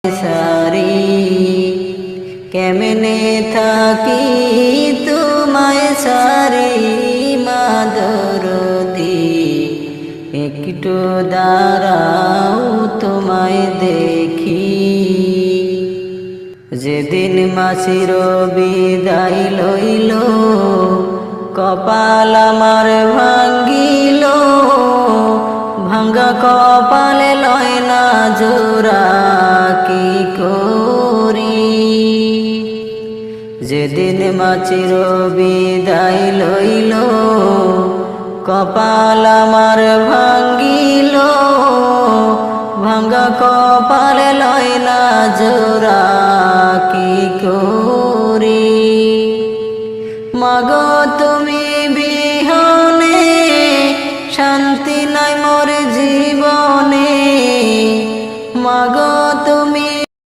সারি কেমনে থাকি তোমায় সারি মাদরদি একটু দাঁড়াও তোমায় দেখি যেদিন মাসির বিদায় লইল কপাল আমার ভাঙ্গিল ভাঙ্গা কপালে লয় না জোড়া কি করি যেদিন মাছির বিদায় লইল কপাল আমার ভাঙ্গিল ভাঙ্গা কপালে লয় না জোড়া কি করি